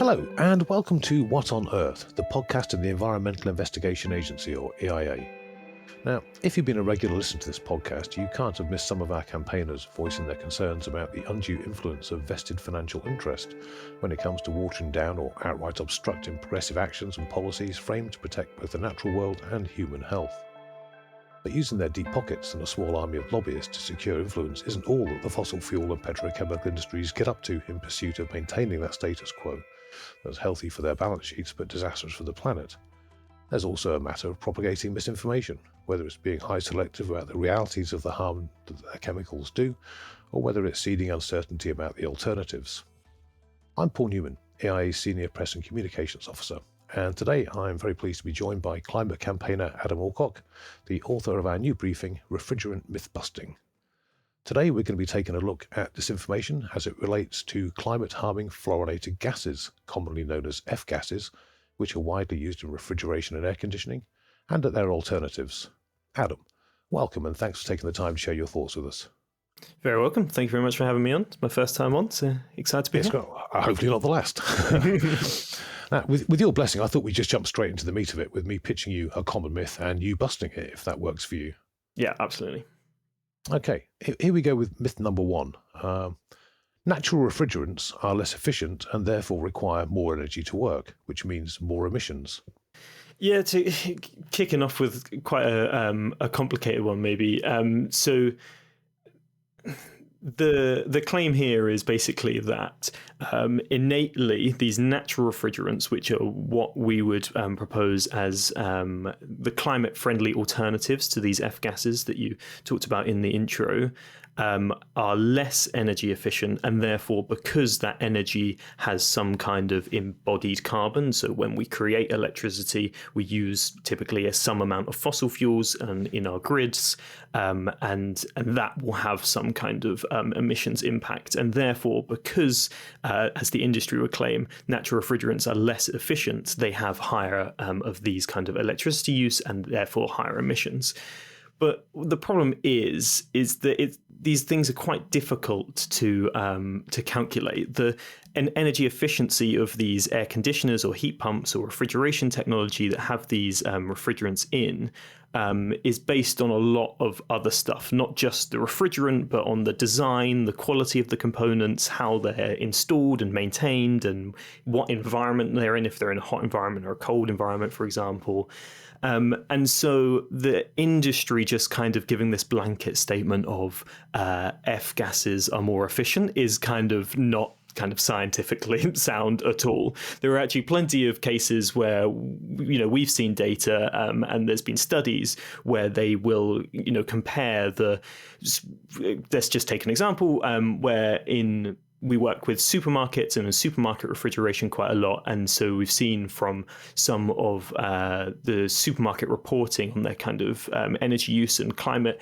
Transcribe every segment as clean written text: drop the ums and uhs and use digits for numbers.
Hello, and welcome to What on Earth, the podcast of the Environmental Investigation Agency, or EIA. Now, if you've been a regular listener to this podcast, you can't have missed some of our campaigners voicing their concerns about the undue influence of vested financial interest when it comes to watering down or outright obstructing progressive actions and policies framed to protect both the natural world and human health. But using their deep pockets and a small army of lobbyists to secure influence isn't all that the fossil fuel and petrochemical industries get up to in pursuit of maintaining that status quo that's healthy for their balance sheets but disastrous for the planet. There's also a matter of propagating misinformation, whether it's being high selective about the realities of the harm that their chemicals do, or whether it's seeding uncertainty about the alternatives. I'm Paul Newman, AIA's Senior Press and Communications Officer, and today I'm very pleased to be joined by climate campaigner Adam Aucock, the author of our new briefing, Refrigerant Myth Busting. Today we're going to be taking a look at disinformation as it relates to climate-harming fluorinated gases, commonly known as F-gases, which are widely used in refrigeration and air conditioning, and at their alternatives. Adam, welcome and thanks for taking the time to share your thoughts with us. Very welcome. Thank you very much for having me on. It's my first time on, so excited to be here. Hopefully not the last. Now, with your blessing, I thought we'd just jump straight into the meat of it with me pitching you a common myth and you busting it, if that works for you. Yeah, absolutely. Okay, here we go with myth number one. Natural refrigerants are less efficient and therefore require more energy to work, which means more emissions. Yeah, kicking off with quite a complicated one, maybe. So the claim here is basically that innately these natural refrigerants, which are what we would propose as the climate-friendly alternatives to these F-gases that you talked about in the intro, are less energy efficient, and therefore because that energy has some kind of embodied carbon, so when we create electricity we use typically some amount of fossil fuels in our grids, and that will have some kind of emissions impact, and therefore because as the industry would claim natural refrigerants are less efficient, they have higher of these kind of electricity use and therefore higher emissions. But the problem is that these things are quite difficult to calculate. An energy efficiency of these air conditioners or heat pumps or refrigeration technology that have these refrigerants in is based on a lot of other stuff, not just the refrigerant, but on the design, the quality of the components, how they're installed and maintained, and what environment they're in, if they're in a hot environment or a cold environment, for example. And so the industry just kind of giving this blanket statement of F gases are more efficient is kind of not kind of scientifically sound at all. There are actually plenty of cases where, we've seen data and there's been studies where they will, compare let's just take an example where we work with supermarkets and supermarket refrigeration quite a lot. And so we've seen from some of the supermarket reporting on their kind of energy use and climate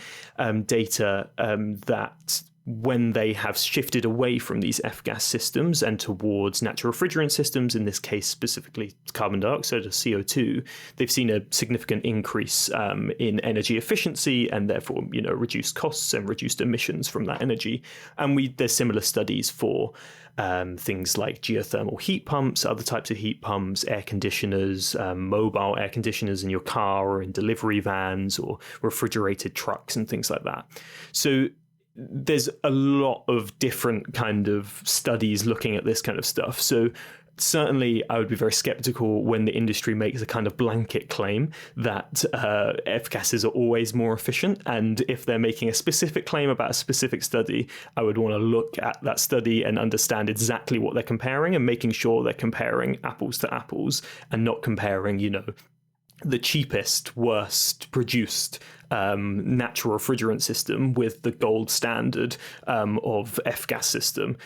data that when they have shifted away from these F-gas systems and towards natural refrigerant systems, in this case specifically carbon dioxide or CO2, they've seen a significant increase in energy efficiency and therefore, reduced costs and reduced emissions from that energy. And there's similar studies for things like geothermal heat pumps, other types of heat pumps, air conditioners, mobile air conditioners in your car or in delivery vans or refrigerated trucks and things like that. So there's a lot of different kind of studies looking at this kind of stuff. So certainly I would be very skeptical when the industry makes a kind of blanket claim that F-gases are always more efficient. And if they're making a specific claim about a specific study, I would want to look at that study and understand exactly what they're comparing and making sure they're comparing apples to apples and not comparing, the cheapest, worst produced natural refrigerant system with the gold standard of F-gas system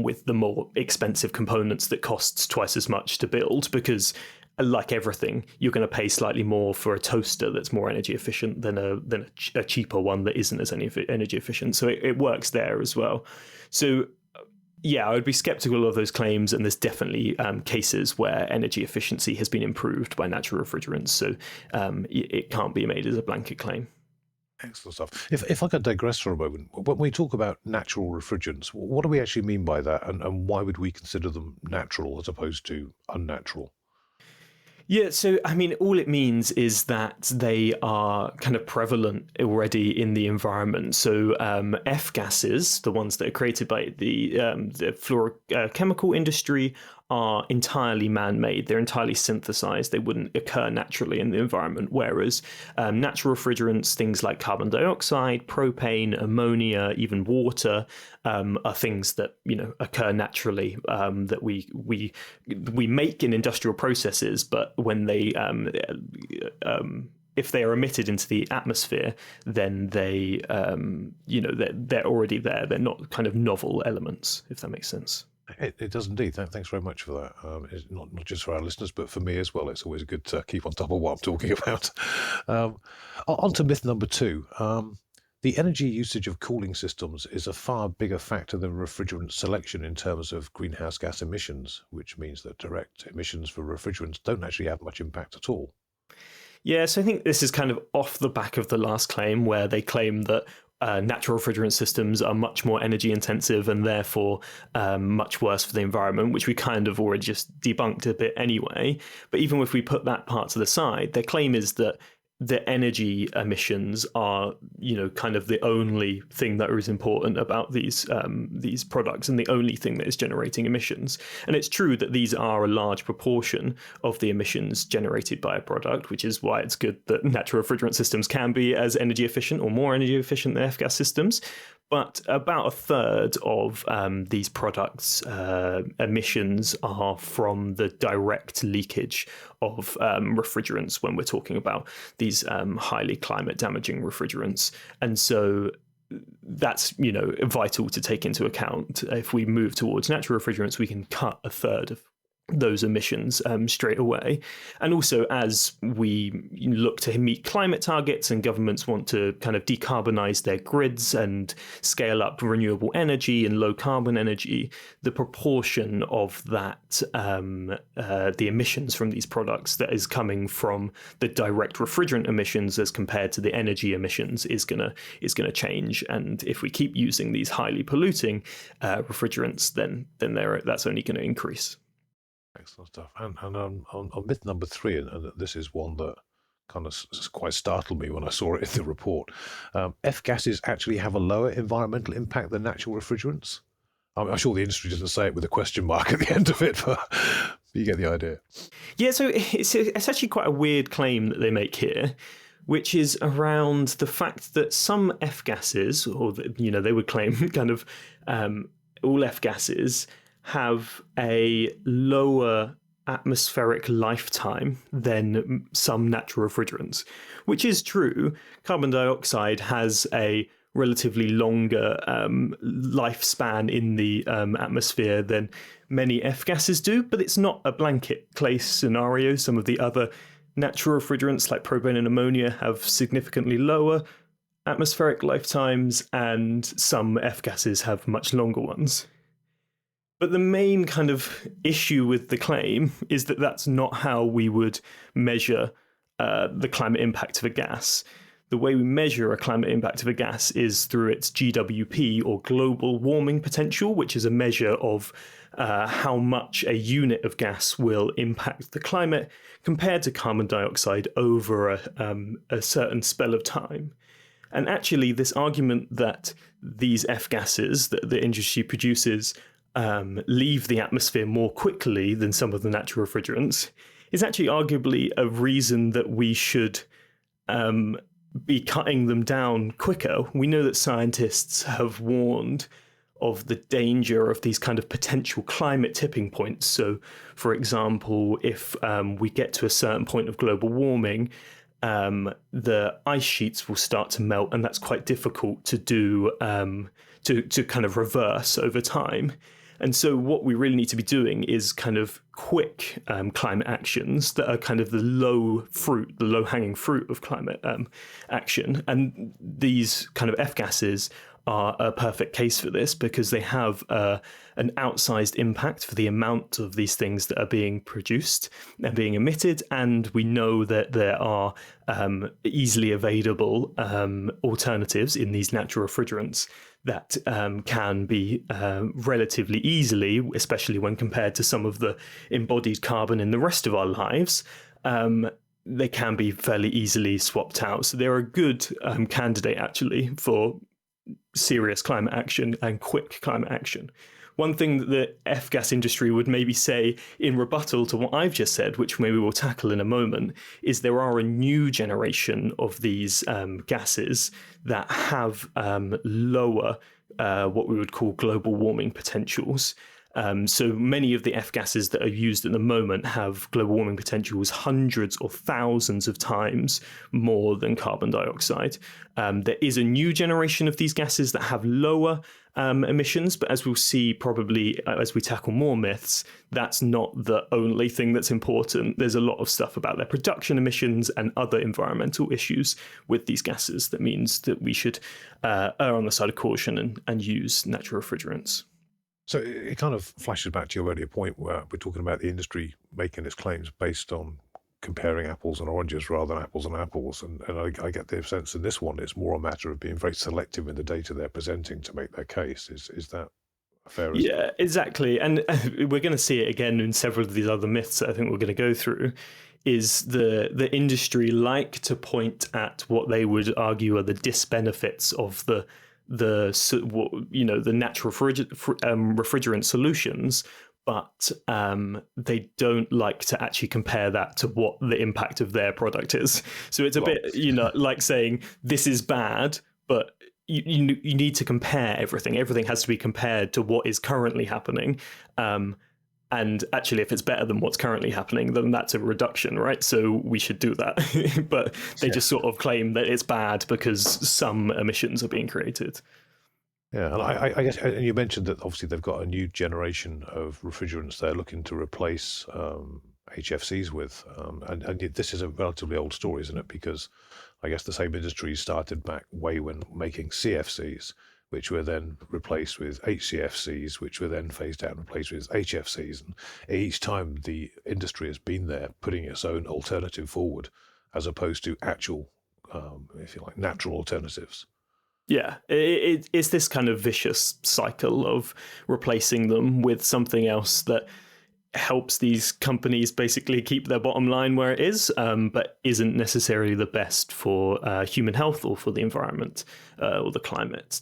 with the more expensive components that costs twice as much to build, because like everything, you're going to pay slightly more for a toaster that's more energy efficient than a cheaper one that isn't as energy efficient. So it works there as well. So yeah, I would be skeptical of those claims, and there's definitely cases where energy efficiency has been improved by natural refrigerants, so it can't be made as a blanket claim. Excellent stuff. If I could digress for a moment, when we talk about natural refrigerants, what do we actually mean by that, and why would we consider them natural as opposed to unnatural? Yeah, so I mean, all it means is that they are kind of prevalent already in the environment. So F gases, the ones that are created by the fluorochemical industry, are entirely man-made. They're entirely synthesized. They wouldn't occur naturally in the environment. Whereas natural refrigerants, things like carbon dioxide, propane, ammonia, even water, are things that occur naturally, that we make in industrial processes, but when they if they are emitted into the atmosphere, then they're already there. They're not kind of novel elements, if that makes sense. It does indeed. Thanks very much for that. It's not just for our listeners, but for me as well. It's always good to keep on top of what I'm talking about. On to myth number two. The energy usage of cooling systems is a far bigger factor than refrigerant selection in terms of greenhouse gas emissions, which means that direct emissions for refrigerants don't actually have much impact at all. Yeah, so I think this is kind of off the back of the last claim, where they claim that natural refrigerant systems are much more energy intensive and therefore much worse for the environment, which we kind of already just debunked a bit anyway. But even if we put that part to the side, their claim is that the energy emissions are, kind of the only thing that is important about these products, and the only thing that is generating emissions. And it's true that these are a large proportion of the emissions generated by a product, which is why it's good that natural refrigerant systems can be as energy efficient or more energy efficient than F-gas systems. But about a third of these products' emissions are from the direct leakage of refrigerants when we're talking about these highly climate damaging refrigerants. And so that's vital to take into account. If we move towards natural refrigerants, we can cut a third of those emissions straight away. And also, as we look to meet climate targets and governments want to kind of decarbonize their grids and scale up renewable energy and low carbon energy, the proportion of that, the emissions from these products that is coming from the direct refrigerant emissions as compared to the energy emissions is gonna change. And if we keep using these highly polluting refrigerants, then that's only going to increase. Excellent stuff. And on myth number three, and this is one that kind of quite startled me when I saw it in the report. F gases actually have a lower environmental impact than natural refrigerants. I'm sure the industry doesn't say it with a question mark at the end of it, but you get the idea. Yeah, so it's actually quite a weird claim that they make here, which is around the fact that some F gases, or they would claim kind of all F gases have a lower atmospheric lifetime than some natural refrigerants, which is true. Carbon dioxide has a relatively longer lifespan in the atmosphere than many F gases do, but it's not a blanket case scenario. Some of the other natural refrigerants like propane and ammonia have significantly lower atmospheric lifetimes, and some F gases have much longer ones. But the main kind of issue with the claim is that that's not how we would measure the climate impact of a gas. The way we measure a climate impact of a gas is through its GWP, or global warming potential, which is a measure of how much a unit of gas will impact the climate compared to carbon dioxide over a certain spell of time. And actually, this argument that these F gases that the industry produces leave the atmosphere more quickly than some of the natural refrigerants is actually arguably a reason that we should be cutting them down quicker. We know that scientists have warned of the danger of these kind of potential climate tipping points. So, for example, if we get to a certain point of global warming, the ice sheets will start to melt, and that's quite difficult to do, to kind of reverse over time. And so what we really need to be doing is kind of quick climate actions that are kind of the low-hanging fruit of climate action. And these kind of F gases are a perfect case for this because they have an outsized impact for the amount of these things that are being produced and being emitted. And we know that there are easily available alternatives in these natural refrigerants that can be relatively easily, especially when compared to some of the embodied carbon in the rest of our lives, they can be fairly easily swapped out. So they're a good candidate, actually, for serious climate action and quick climate action. One thing that the F-gas industry would maybe say in rebuttal to what I've just said, which maybe we'll tackle in a moment, is there are a new generation of these gases that have lower what we would call global warming potentials. So many of the F-gases that are used at the moment have global warming potentials hundreds or thousands of times more than carbon dioxide. There is a new generation of these gases that have lower emissions, but as we'll see probably as we tackle more myths, that's not the only thing that's important. There's a lot of stuff about their production emissions and other environmental issues with these gases that means that we should err on the side of caution and use natural refrigerants. So it kind of flashes back to your earlier point where we're talking about the industry making its claims based on comparing apples and oranges rather than apples and apples. And I get the sense in this one, it's more a matter of being very selective in the data they're presenting to make their case. Is that fair? Yeah, exactly. And we're going to see it again in several of these other myths that I think we're going to go through. Is the industry like to point at what they would argue are the disbenefits of the natural refrigerant solutions, but they don't like to actually compare that to what the impact of their product is. So it's a bit, like saying this is bad, but you need to compare everything. Everything has to be compared to what is currently happening. And actually, if it's better than what's currently happening, then that's a reduction, right? So we should do that. But they just sort of claim that it's bad because some emissions are being created. Yeah, and I guess, and you mentioned that obviously they've got a new generation of refrigerants they're looking to replace HFCs with. And this is a relatively old story, isn't it? Because I guess the same industry started back way when making CFCs, which were then replaced with HCFCs, which were then phased out and replaced with HFCs. And each time the industry has been there putting its own alternative forward, as opposed to actual, if you like, natural alternatives. Yeah, it's this kind of vicious cycle of replacing them with something else that helps these companies basically keep their bottom line where it is, but isn't necessarily the best for human health or for the environment or the climate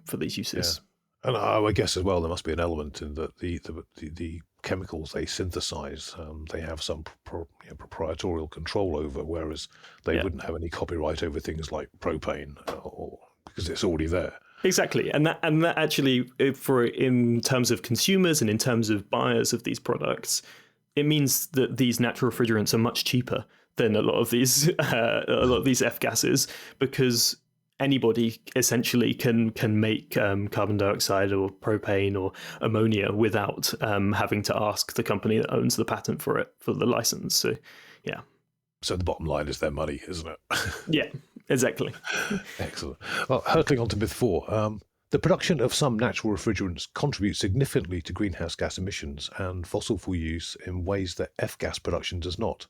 for these uses. Yeah. And I guess as well, there must be an element in that the chemicals they synthesize, they have some proprietorial control over, whereas they wouldn't have any copyright over things like propane, or because it's already there. Exactly, and that actually, in terms of consumers and in terms of buyers of these products, it means that these natural refrigerants are much cheaper than a lot of these F gases, because anybody essentially can make carbon dioxide or propane or ammonia without having to ask the company that owns the patent for it for the license. So, yeah. So the bottom line is their money, isn't it? Yeah, exactly. Excellent. Well, hurtling on to myth 4. The production of some natural refrigerants contributes significantly to greenhouse gas emissions and fossil fuel use in ways that F-gas production does not.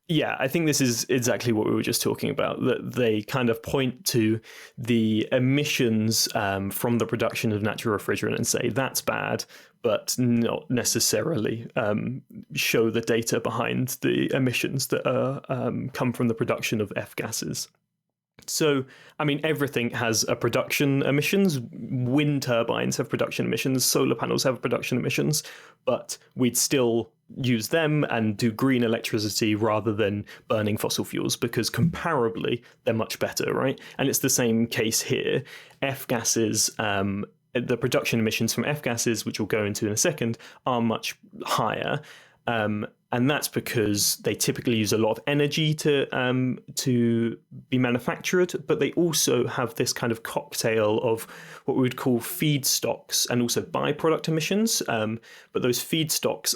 Yeah, I think this is exactly what we were just talking about, that they kind of point to the emissions from the production of natural refrigerant and say that's bad, but not necessarily show the data behind the emissions that come from the production of F-gases. So, I mean, everything has a production emissions. Wind turbines have production emissions. Solar panels have production emissions. But we'd still use them and do green electricity rather than burning fossil fuels because comparably, they're much better, right? And it's the same case here. F-gases, the production emissions from F-gases, which we'll go into in a second, are much higher. And that's because they typically use a lot of energy to be manufactured, but they also have this kind of cocktail of what we would call feedstocks and also byproduct emissions. But those feedstocks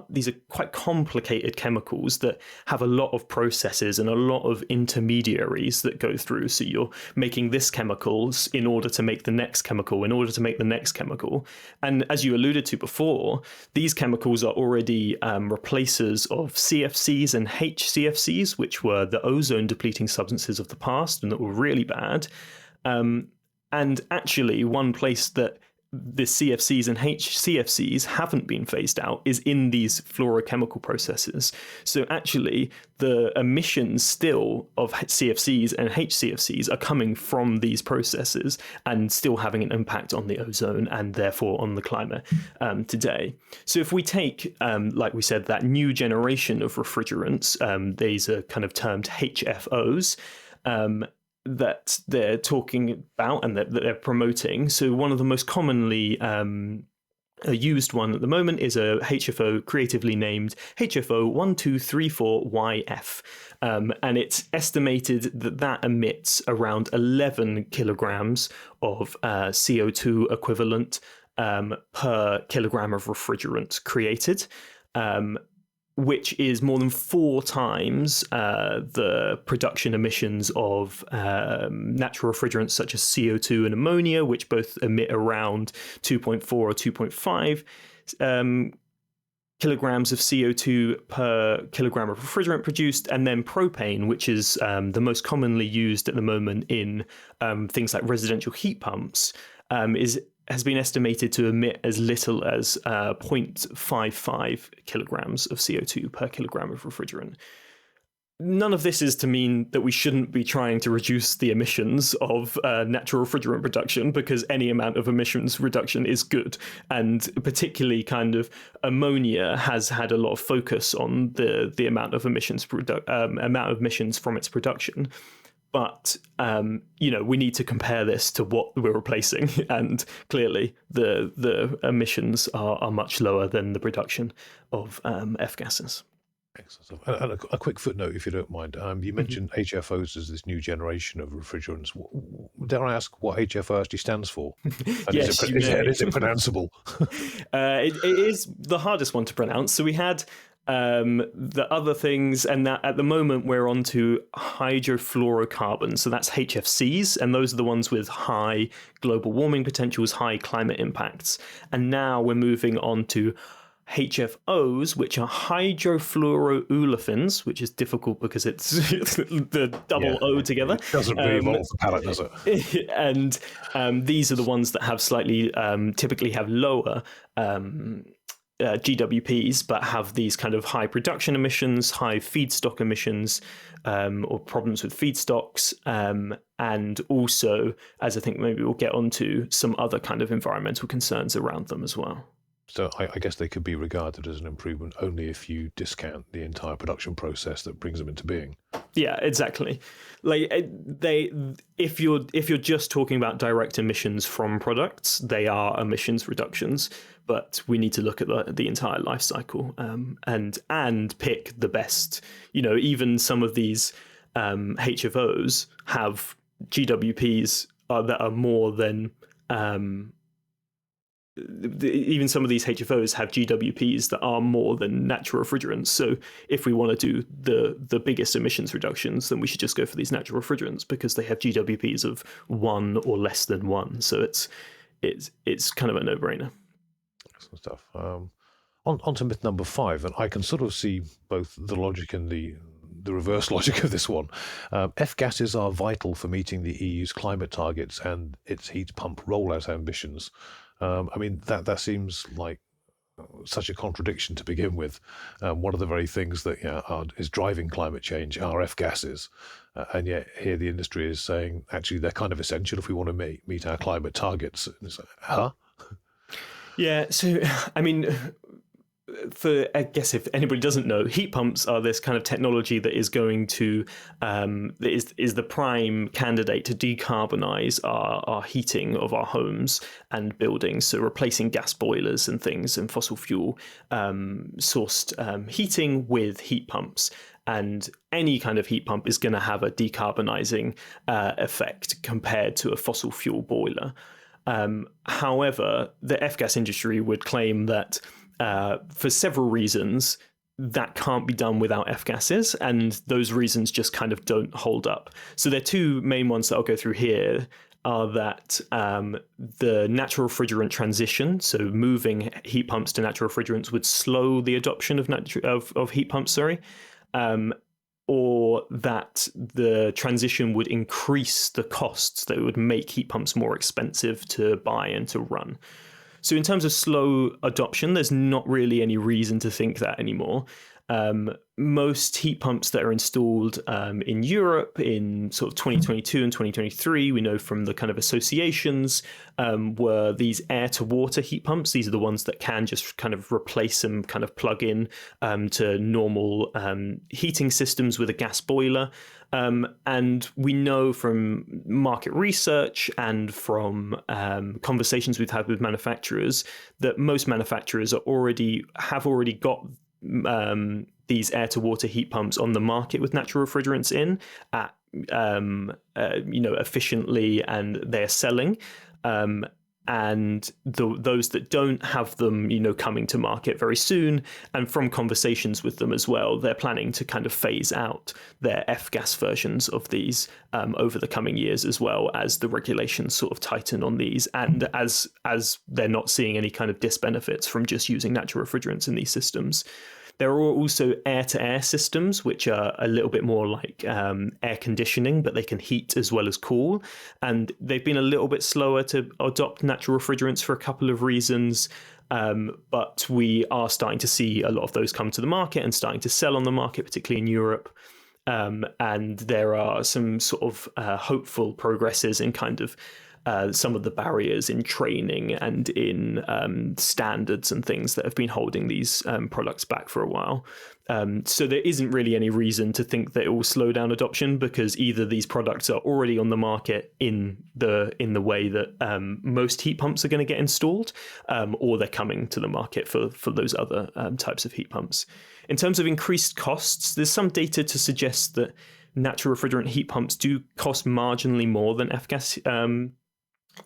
these are quite complicated chemicals that have a lot of processes and a lot of intermediaries that go through. So you're making this chemicals in order to make the next chemical, in order to make the next chemical. And as you alluded to before, these chemicals are already replacers of CFCs and HCFCs, which were the ozone depleting substances of the past and that were really bad. And actually, one place that the CFCs and HCFCs haven't been phased out is in these fluorochemical processes. So actually, the emissions still of CFCs and HCFCs are coming from these processes and still having an impact on the ozone and therefore on the climate today. So if we take, like we said, that new generation of refrigerants, these are kind of termed HFOs, that they're talking about and that they're promoting. So one of the most commonly used one at the moment is a HFO creatively named HFO 1234YF. And it's estimated that emits around 11 kilograms of CO2 equivalent per kilogram of refrigerant created. Which is more than 4 times the production emissions of natural refrigerants such as CO2 and ammonia, which both emit around 2.4 or 2.5 kilograms of CO2 per kilogram of refrigerant produced, and then propane, which is the most commonly used at the moment in things like residential heat pumps, has been estimated to emit as little as 0.55 kilograms of CO2 per kilogram of refrigerant. None of this is to mean that we shouldn't be trying to reduce the emissions of natural refrigerant production, because any amount of emissions reduction is good. And particularly kind of ammonia has had a lot of focus on the amount of emissions from its production. But, we need to compare this to what we're replacing. And clearly, the emissions are much lower than the production of F gases. Excellent. And a quick footnote, if you don't mind. You mentioned HFOs as this new generation of refrigerants. Dare I ask what HFO actually stands for? And yes, is it pronounceable? It is the hardest one to pronounce. So we had the other things, and that at the moment we're on to hydrofluorocarbons. So that's HFCs, and those are the ones with high global warming potentials, high climate impacts. And now we're moving on to HFOs, which are hydrofluoroolefins, which is difficult because it's the double O together. It doesn't really roll off the palate, does it? And these are the ones that have slightly, typically have lower GWPs, but have these kind of high production emissions, high feedstock emissions, or problems with feedstocks, and also, as I think maybe we'll get onto, some other kind of environmental concerns around them as well. So I guess they could be regarded as an improvement only if you discount the entire production process that brings them into being. Yeah, exactly. Like if you're just talking about direct emissions from products, they are emissions reductions. But we need to look at the entire life cycle and pick the best. Even some of these HFOs have GWPs that are more than. Even some of these HFOs have GWPs that are more than natural refrigerants. So if we want to do the biggest emissions reductions, then we should just go for these natural refrigerants because they have GWPs of 1 or less than 1. So it's kind of a no-brainer. Excellent stuff. On to myth number 5, and I can sort of see both the logic and the reverse logic of this one. F gases are vital for meeting the EU's climate targets and its heat pump rollout ambitions. That seems like such a contradiction to begin with. One of the very things that is driving climate change are F gases, and yet here the industry is saying actually they're kind of essential if we want to meet our climate targets. And it's like, huh? Yeah, so I guess if anybody doesn't know, heat pumps are this kind of technology that is going to is the prime candidate to decarbonize our heating of our homes and buildings. So replacing gas boilers and things and fossil fuel sourced heating with heat pumps. And any kind of heat pump is going to have a decarbonizing effect compared to a fossil fuel boiler. However, the F-gas industry would claim that for several reasons, that can't be done without F-gases, and those reasons just kind of don't hold up. So there are two main ones that I'll go through here are that the natural refrigerant transition, so moving heat pumps to natural refrigerants, would slow the adoption of heat pumps, or that the transition would increase the costs, that it would make heat pumps more expensive to buy and to run. So in terms of slow adoption, there's not really any reason to think that anymore. Most heat pumps that are installed in Europe in sort of 2022 and 2023, we know from the kind of associations, were these air-to-water heat pumps. These are the ones that can just kind of replace and kind of plug in to normal heating systems with a gas boiler. And we know from market research and from conversations we've had with manufacturers that most manufacturers have already got these air-to-water heat pumps on the market with natural refrigerants in at efficiently, and they're selling. And those that don't have them, coming to market very soon. And from conversations with them as well, they're planning to kind of phase out their F-gas versions of these over the coming years, as well as the regulations sort of tighten on these. And as they're not seeing any kind of disbenefits from just using natural refrigerants in these systems. There are also air-to-air systems, which are a little bit more like air conditioning, but they can heat as well as cool. And they've been a little bit slower to adopt natural refrigerants for a couple of reasons. But we are starting to see a lot of those come to the market and starting to sell on the market, particularly in Europe. And there are some sort of hopeful progresses in kind of some of the barriers in training and in standards and things that have been holding these products back for a while. So there isn't really any reason to think that it will slow down adoption, because either these products are already on the market in the way that most heat pumps are going to get installed, or they're coming to the market for those other types of heat pumps. In terms of increased costs, there's some data to suggest that natural refrigerant heat pumps do cost marginally more than F-gas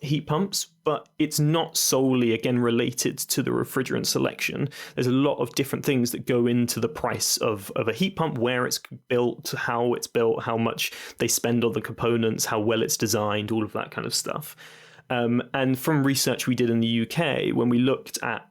heat pumps, but it's not solely, again, related to the refrigerant selection. There's a lot of different things that go into the price of a heat pump: where it's built, how it's built, how much they spend on the components, how well it's designed, all of that kind of stuff. And from research we did in the UK, when we looked at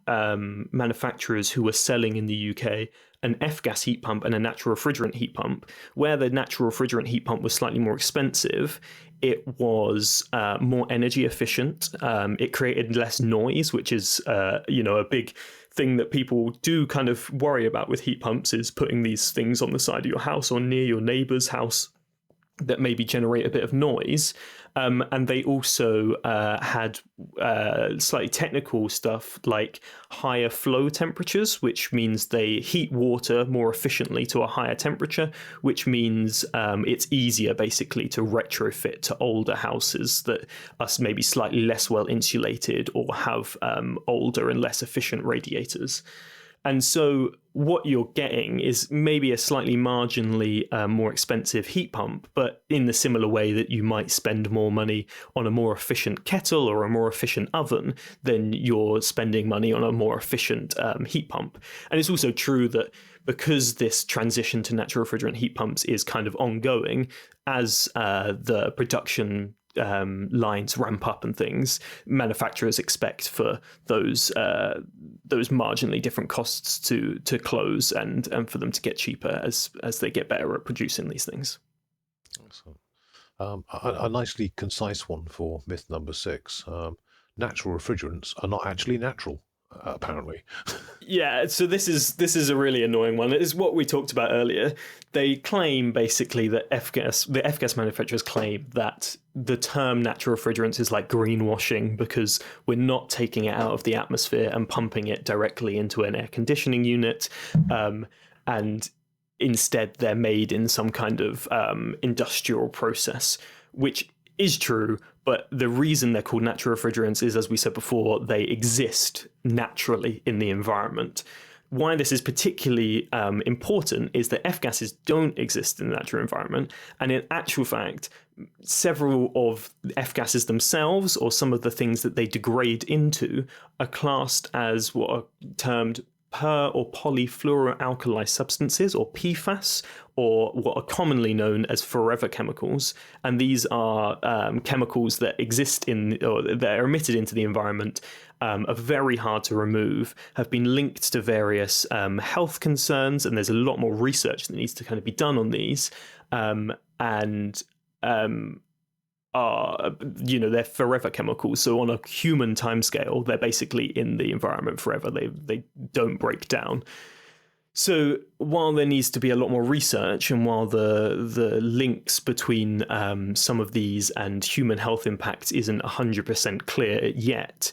manufacturers who were selling in the UK an F-gas heat pump and a natural refrigerant heat pump, where the natural refrigerant heat pump was slightly more expensive, it was more energy efficient. It created less noise, which is a big thing that people do kind of worry about with heat pumps, is putting these things on the side of your house or near your neighbour's house that maybe generate a bit of noise. And they also had slightly technical stuff like higher flow temperatures, which means they heat water more efficiently to a higher temperature, which means it's easier basically to retrofit to older houses that are maybe slightly less well insulated or have older and less efficient radiators. And so what you're getting is maybe a slightly marginally more expensive heat pump, but in the similar way that you might spend more money on a more efficient kettle or a more efficient oven than you're spending money on a more efficient heat pump. And it's also true that because this transition to natural refrigerant heat pumps is kind of ongoing, as the production lines ramp up and things, manufacturers expect for those marginally different costs to close and for them to get cheaper as they get better at producing these things. Excellent. A nicely concise one for myth number 6. Natural refrigerants are not actually natural. apparently. Yeah, so this is a really annoying one. It is what we talked about earlier. They claim basically that the F-gas manufacturers claim that the term natural refrigerants is like greenwashing because we're not taking it out of the atmosphere and pumping it directly into an air conditioning unit, and instead they're made in some kind of industrial process, which is true, but the reason they're called natural refrigerants is, as we said before, they exist naturally in the environment. Why this is particularly important is that F-gases don't exist in the natural environment, and in actual fact, several of F-gases themselves, or some of the things that they degrade into, are classed as what are termed per or polyfluoroalkyl substances, or PFAS, or what are commonly known as forever chemicals. And these are chemicals that exist or that are emitted into the environment, are very hard to remove, have been linked to various health concerns, and there's a lot more research that needs to kind of be done on these. Are, they're forever chemicals. So on a human timescale, they're basically in the environment forever. They don't break down. So while there needs to be a lot more research, and while the links between some of these and human health impacts isn't 100% clear yet,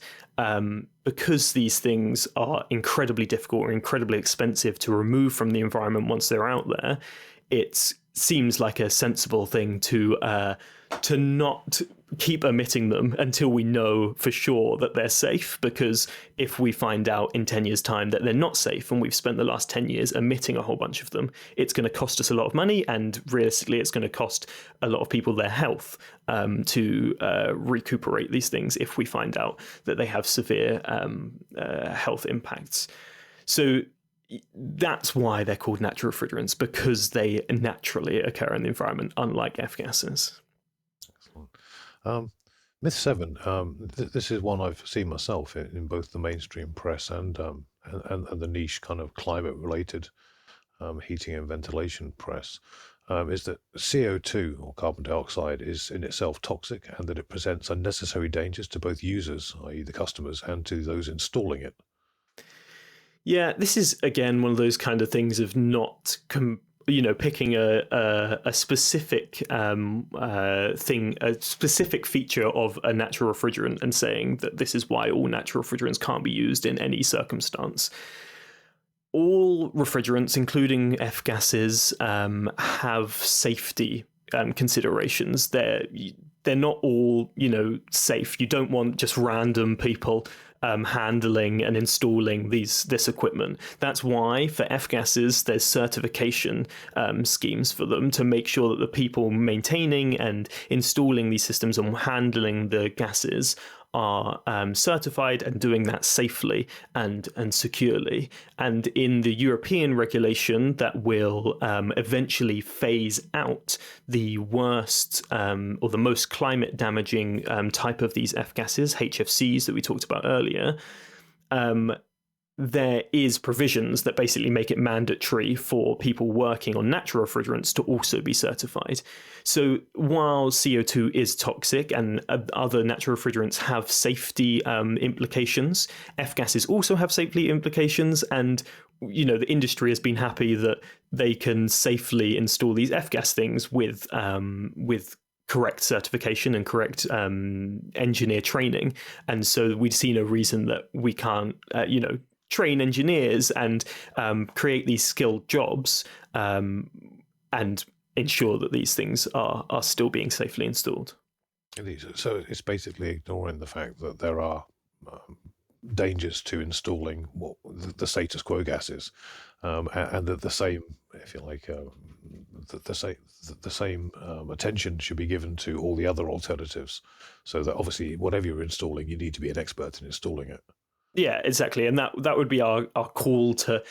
because these things are incredibly difficult or incredibly expensive to remove from the environment once they're out there, it seems like a sensible thing to not keep emitting them until we know for sure that they're safe, because if we find out in 10 years' time that they're not safe and we've spent the last 10 years emitting a whole bunch of them, it's going to cost us a lot of money, and realistically it's going to cost a lot of people their health to recuperate these things if we find out that they have severe health impacts. So that's why they're called natural refrigerants, because they naturally occur in the environment, unlike F-gases. Excellent. Myth 7. This is one I've seen myself in both the mainstream press and the niche kind of climate-related heating and ventilation press. Is that CO2, or carbon dioxide, is in itself toxic, and that it presents unnecessary dangers to both users, i.e. the customers, and to those installing it. Yeah, this is, again, one of those kind of things of not picking a specific thing, a specific feature of a natural refrigerant and saying that this is why all natural refrigerants can't be used in any circumstance. All refrigerants, including F-gases, have safety considerations. They're not all, safe. You don't want just random people handling and installing this equipment. That's why for F-gases there's certification schemes for them to make sure that the people maintaining and installing these systems and handling the gases are certified and doing that safely and securely. And in the European regulation that will eventually phase out the worst or the most climate damaging type of these F-gases, HFCs, that we talked about earlier, there is provisions that basically make it mandatory for people working on natural refrigerants to also be certified. So while CO2 is toxic and other natural refrigerants have safety implications, F-gases also have safety implications, and the industry has been happy that they can safely install these F-gas things with correct certification and correct engineer training. And so we've seen a reason that we can't, train engineers and create these skilled jobs and ensure that these things are still being safely installed. So it's basically ignoring the fact that there are dangers to installing what the status quo gases, and that the same, if you like, the same attention should be given to all the other alternatives. So that obviously, whatever you're installing, you need to be an expert in installing it. Yeah, exactly. And that would be our call to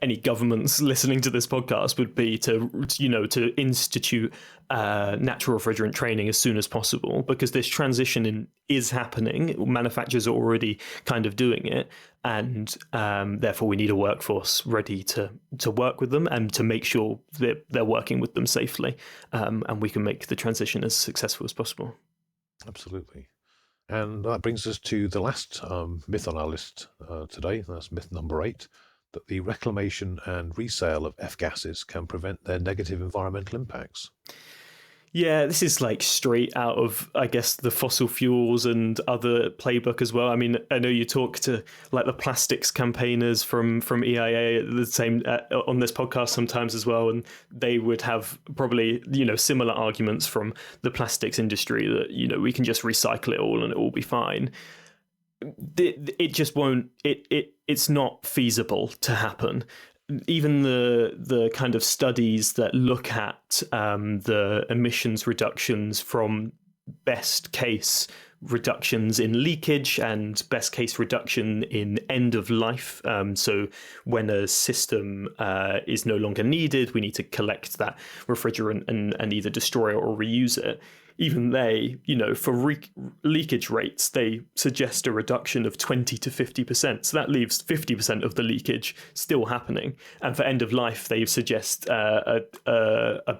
any governments listening to this podcast, would be to institute natural refrigerant training as soon as possible, because this transition is happening. Manufacturers are already kind of doing it, and therefore we need a workforce ready to work with them and to make sure that they're working with them safely, and we can make the transition as successful as possible. Absolutely. And that brings us to the last myth on our list today. That's myth number 8, that the reclamation and resale of F-gases can prevent their negative environmental impacts. Yeah, this is like straight out of, I guess, the fossil fuels and other playbook as well. I mean, I know you talk to like the plastics campaigners from EIA the same on this podcast sometimes as well, and they would have probably similar arguments from the plastics industry that we can just recycle it all and it will be fine. It just won't. It's not feasible to happen. Even the kind of studies that look at the emissions reductions from best case reductions in leakage and best case reduction in end of life. So when a system is no longer needed, we need to collect that refrigerant and either destroy it or reuse it. Even they, for leakage rates, they suggest a reduction of 20 to 50%. So that leaves 50% of the leakage still happening. And for end of life, they suggest a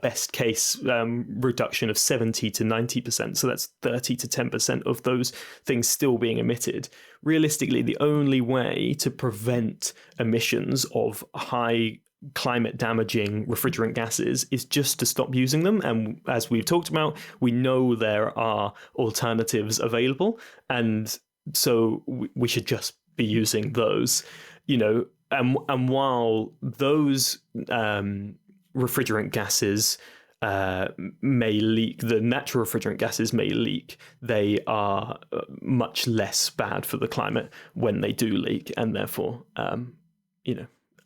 best case reduction of 70 to 90%. So that's 30 to 10% of those things still being emitted. Realistically, the only way to prevent emissions of high climate damaging refrigerant gases is just to stop using them. And as we've talked about, we know there are alternatives available. And so we should just be using those, and while those refrigerant gases may leak, the natural refrigerant gases may leak, they are much less bad for the climate when they do leak, and therefore,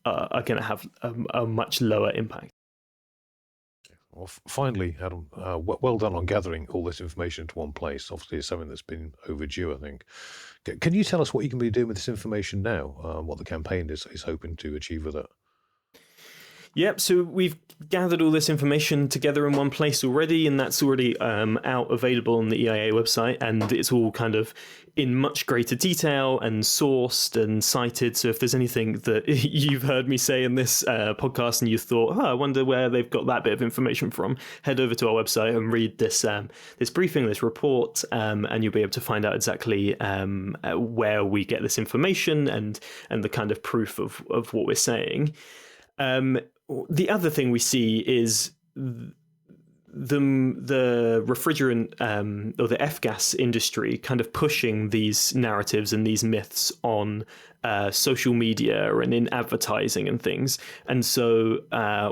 are going to have a much lower impact. Well, finally, Adam, well done on gathering all this information into one place. Obviously, it's something that's been overdue, I think. Can you tell us what you can be doing with this information now, what the campaign is hoping to achieve with it? Yep, so we've gathered all this information together in one place already, and that's already out available on the EIA website, and it's all kind of in much greater detail and sourced and cited. So if there's anything that you've heard me say in this podcast and you thought, I wonder where they've got that bit of information from, head over to our website and read this briefing, this report, and you'll be able to find out exactly where we get this information and the kind of proof of what we're saying. The other thing we see is the refrigerant or the F-gas industry kind of pushing these narratives and these myths on social media and in advertising and things. And so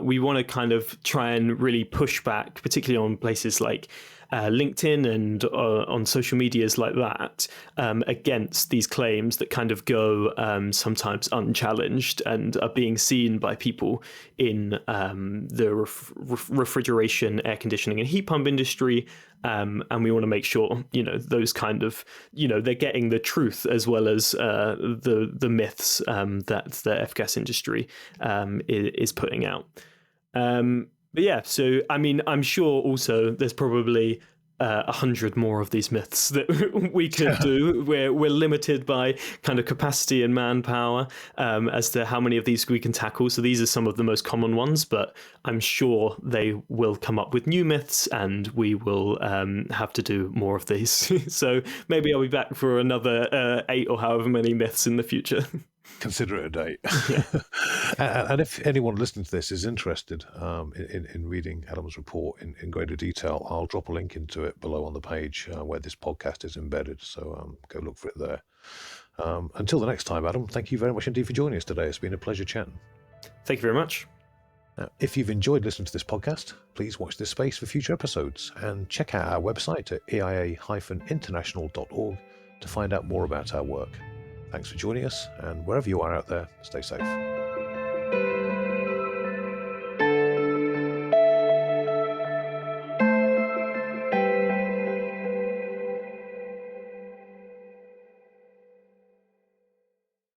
we want to kind of try and really push back, particularly on places like LinkedIn and on social medias like that, against these claims that kind of go sometimes unchallenged and are being seen by people in the refrigeration, air conditioning and heat pump industry. And we want to make sure, those kind of, they're getting the truth as well as the myths that the F-gas industry is putting out. But yeah, so I mean, I'm sure also there's probably 100 more of these myths that we could do. We're limited by kind of capacity and manpower as to how many of these we can tackle. So these are some of the most common ones, but I'm sure they will come up with new myths and we will have to do more of these. So maybe I'll be back for another 8 or however many myths in the future. Consider it a date. And if anyone listening to this is interested in reading Adam's report in greater detail, I'll drop a link into it below on the page where this podcast is embedded. So go look for it there. Until the next time, Adam, thank you very much indeed for joining us today. It's been a pleasure chatting. Thank you very much. Now, if you've enjoyed listening to this podcast, please watch this space for future episodes and check out our website at eia-international.org to find out more about our work. Thanks for joining us, and wherever you are out there, stay safe.